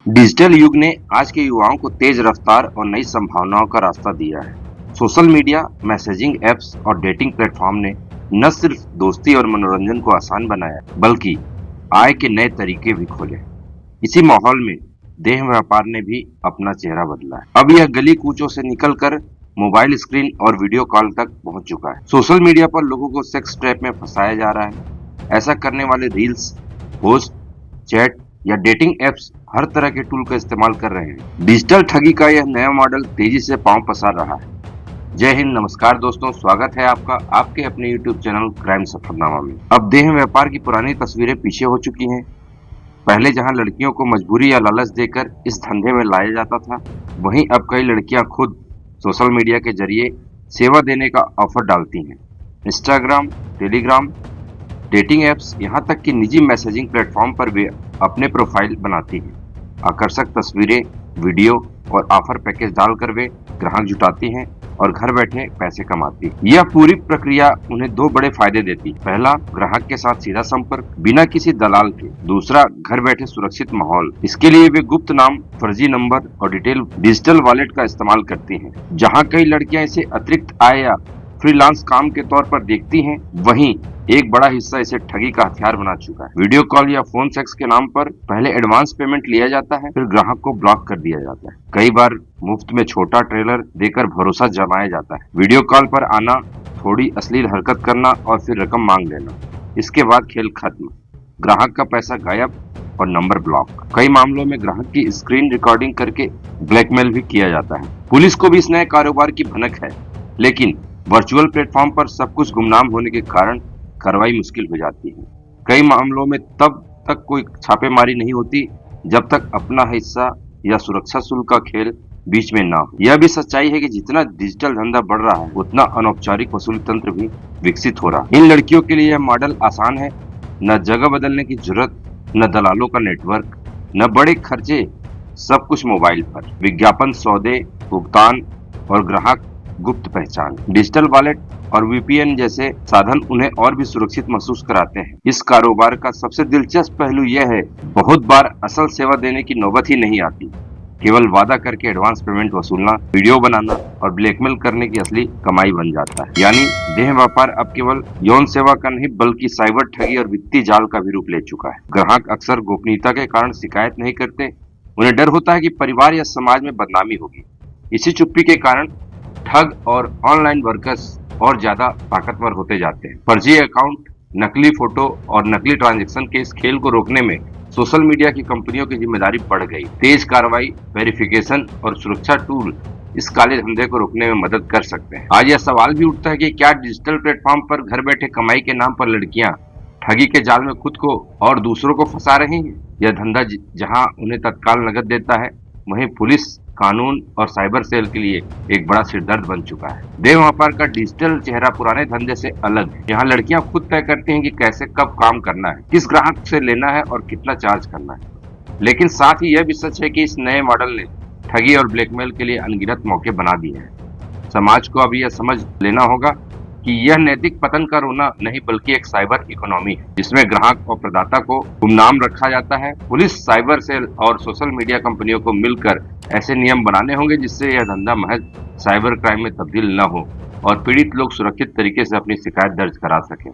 Digital युग ने आज के युवाओं को तेज रफ्तार और नई संभावनाओं का रास्ता दिया है। सोशल मीडिया, मैसेजिंग एप्स और डेटिंग प्लेटफॉर्म ने न सिर्फ दोस्ती और मनोरंजन को आसान बनाया, बल्कि आय के नए तरीके भी खोले। इसी माहौल में देह व्यापार ने भी अपना चेहरा बदला है। अब यह गली कूचों से निकलकर मोबाइल स्क्रीन और वीडियो कॉल तक पहुंच चुका है। सोशल मीडिया पर लोगों को सेक्स ट्रैप में फंसाया जा रहा है। ऐसा करने वाले रील्स, पोस्ट, चैट या डेटिंग एप्स हर तरह के टूल का इस्तेमाल कर रहे हैं। डिजिटल ठगी का यह नया मॉडल तेजी से पांव पसार रहा है। जय हिंद, नमस्कार दोस्तों, स्वागत है आपका आपके अपने YouTube चैनल क्राइम सफरनामा में। अब देह व्यापार की पुरानी तस्वीरें पीछे हो चुकी हैं। पहले जहां लड़कियों को मजबूरी या लालच देकर इस धंधे में लाया जाता था, वहीं अब कई लड़कियां खुद सोशल मीडिया के जरिए सेवा देने का ऑफर डालती हैं। इंस्टाग्राम, टेलीग्राम, डेटिंग एप्स, यहाँ तक कि निजी मैसेजिंग प्लेटफॉर्म पर वे अपने प्रोफाइल बनाती हैं। आकर्षक तस्वीरें, वीडियो और ऑफर पैकेज डालकर वे ग्राहक जुटाती हैं और घर बैठे पैसे कमाती हैं। यह पूरी प्रक्रिया उन्हें दो बड़े फायदे देती है। पहला, ग्राहक के साथ सीधा संपर्क बिना किसी दलाल के। दूसरा, घर बैठे सुरक्षित माहौल। इसके लिए वे गुप्त नाम, फर्जी नंबर और डिजिटल वॉलेट का इस्तेमाल करती हैं। जहां कई लड़कियां इसे अतिरिक्त आय या फ्रीलांस काम के तौर पर देखती हैं, वहीं एक बड़ा हिस्सा इसे ठगी का हथियार बना चुका है। वीडियो कॉल या फोन सेक्स के नाम पर पहले एडवांस पेमेंट लिया जाता है, फिर ग्राहक को ब्लॉक कर दिया जाता है। कई बार मुफ्त में छोटा ट्रेलर देकर भरोसा जमाया जाता है। वीडियो कॉल पर आना, थोड़ी अश्लील हरकत करना और फिर रकम मांग लेना। इसके बाद खेल खत्म, ग्राहक का पैसा गायब और नंबर ब्लॉक। कई मामलों में ग्राहक की स्क्रीन रिकॉर्डिंग करके ब्लैकमेल भी किया जाता है। पुलिस को भी इस नए कारोबार की भनक है, लेकिन वर्चुअल प्लेटफॉर्म पर सब कुछ गुमनाम होने के कारण कार्रवाई मुश्किल हो जाती है। कई मामलों में तब तक कोई छापेमारी नहीं होती जब तक अपना हिस्सा या सुरक्षा शुल्क का खेल बीच में ना हो। यह भी सच्चाई है कि जितना डिजिटल धंधा बढ़ रहा है, उतना अनौपचारिक वसूली तंत्र भी विकसित हो रहा है। इन लड़कियों के लिए यह मॉडल आसान है। न जगह बदलने की जरूरत, न दलालों का नेटवर्क, न बड़े खर्चे, सब कुछ मोबाइल पर। विज्ञापन, सौदे, भुगतान और ग्राहक गुप्त पहचान। डिजिटल वॉलेट और VPN जैसे साधन उन्हें और भी सुरक्षित महसूस कराते हैं। इस कारोबार का सबसे दिलचस्प पहलू यह है, बहुत बार असल सेवा देने की नौबत ही नहीं आती। केवल वादा करके एडवांस पेमेंट वसूलना, वीडियो बनाना और ब्लैकमेल करने की असली कमाई बन जाता है। यानी देह व्यापार अब केवल यौन सेवा का नहीं, बल्कि साइबर ठगी और वित्तीय जाल का भी रूप ले चुका है। ग्राहक अक्सर गोपनीयता के कारण शिकायत नहीं करते। उन्हें डर होता है कि परिवार या समाज में बदनामी होगी। इसी चुप्पी के कारण ठग और ऑनलाइन वर्कर्स और ज्यादा ताकतवर होते जाते हैं। फर्जी अकाउंट, नकली फोटो और नकली ट्रांजैक्शन के इस खेल को रोकने में सोशल मीडिया की कंपनियों की जिम्मेदारी बढ़ गई। तेज कार्रवाई, वेरिफिकेशन और सुरक्षा टूल इस काले धंधे को रोकने में मदद कर सकते हैं। आज यह सवाल भी उठता है कि क्या डिजिटल प्लेटफॉर्म पर घर बैठे कमाई के नाम पर लड़कियां ठगी के जाल में खुद को और दूसरों को फंसा रही हैं? यह धंधा जहां उन्हें तत्काल नकद देता है, वहीं पुलिस, कानून और साइबर सेल के लिए एक बड़ा सिरदर्द बन चुका है। देह व्यापार का डिजिटल चेहरा पुराने धंधे से अलग है। यहाँ लड़कियां खुद तय करती हैं कि कैसे, कब काम करना है, किस ग्राहक से लेना है और कितना चार्ज करना है। लेकिन साथ ही यह भी सच है कि इस नए मॉडल ने ठगी और ब्लैकमेल के लिए अनगिनत मौके बना दिए हैं। समाज को अब यह समझ लेना होगा कि यह नैतिक पतन का रोना नहीं, बल्कि एक साइबर इकोनॉमी है, जिसमें ग्राहक और प्रदाता को गुमनाम रखा जाता है। पुलिस, साइबर सेल और सोशल मीडिया कंपनियों को मिलकर ऐसे नियम बनाने होंगे जिससे यह धंधा महज साइबर क्राइम में तब्दील न हो और पीड़ित लोग सुरक्षित तरीके से अपनी शिकायत दर्ज करा सकें।